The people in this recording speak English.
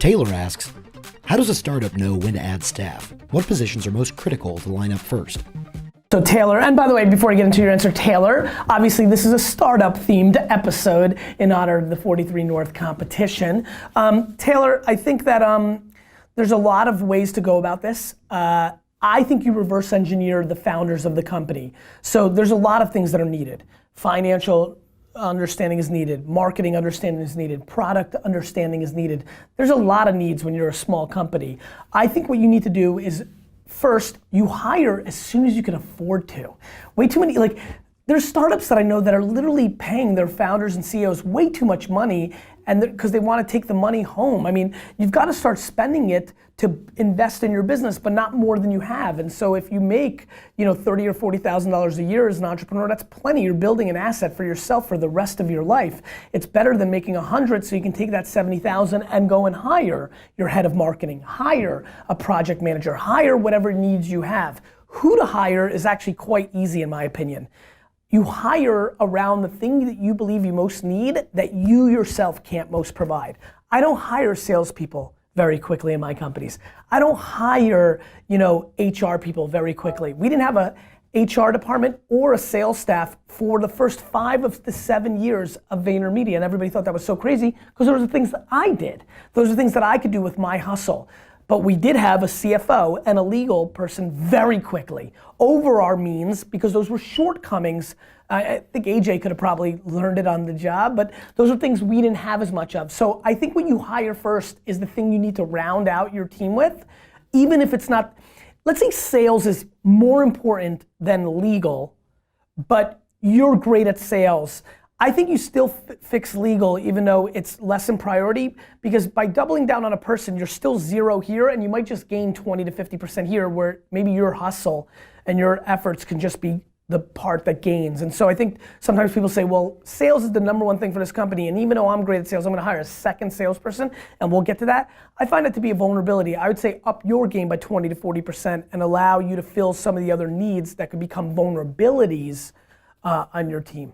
Taylor asks, how does a startup know when to add staff? What positions are most critical to line up first? So Taylor, and by the way, before I get into your answer, Taylor, obviously this is a startup themed episode in honor of the 43 North competition. Taylor, I think that there's a lot of ways to go about this. I think you reverse engineer the founders of the company. So there's a lot of things that are needed. Financial understanding is needed, marketing understanding is needed, product understanding is needed. There's a lot of needs when you're a small company. I think what you need to do is first, you hire as soon as you can afford to. Way too many, there's startups that I know that are literally paying their founders and CEOs way too much money and because they want to take the money home. I mean, you've got to start spending it to invest in your business, but not more than you have. And so if you make, $30,000 or $40,000 a year as an entrepreneur, that's plenty. You're building an asset for yourself for the rest of your life. It's better than making 100, so you can take that 70,000 and go and hire your head of marketing, hire a project manager, hire whatever needs you have. Who to hire is actually quite easy in my opinion. You hire around the thing that you believe you most need that you yourself can't most provide. I don't hire salespeople very quickly in my companies. I don't hire, HR people very quickly. We didn't have a HR department or a sales staff for the first 5 of the 7 years of VaynerMedia, and everybody thought that was so crazy because those are the things that I did. Those are things that I could do with my hustle. But we did have a CFO and a legal person very quickly over our means because those were shortcomings. I think AJ could have probably learned it on the job, but those are things we didn't have as much of. So I think what you hire first is the thing you need to round out your team with, even if it's not, let's say sales is more important than legal, but you're great at sales. I think you still fix legal even though it's less in priority because by doubling down on a person, you're still 0 here and you might just gain 20 to 50% here where maybe your hustle and your efforts can just be the part that gains. And so I think sometimes people say, well, sales is the #1 thing for this company and even though I'm great at sales, I'm gonna hire a second salesperson and we'll get to that. I find it to be a vulnerability. I would say up your game by 20 to 40% and allow you to fill some of the other needs that could become vulnerabilities on your team.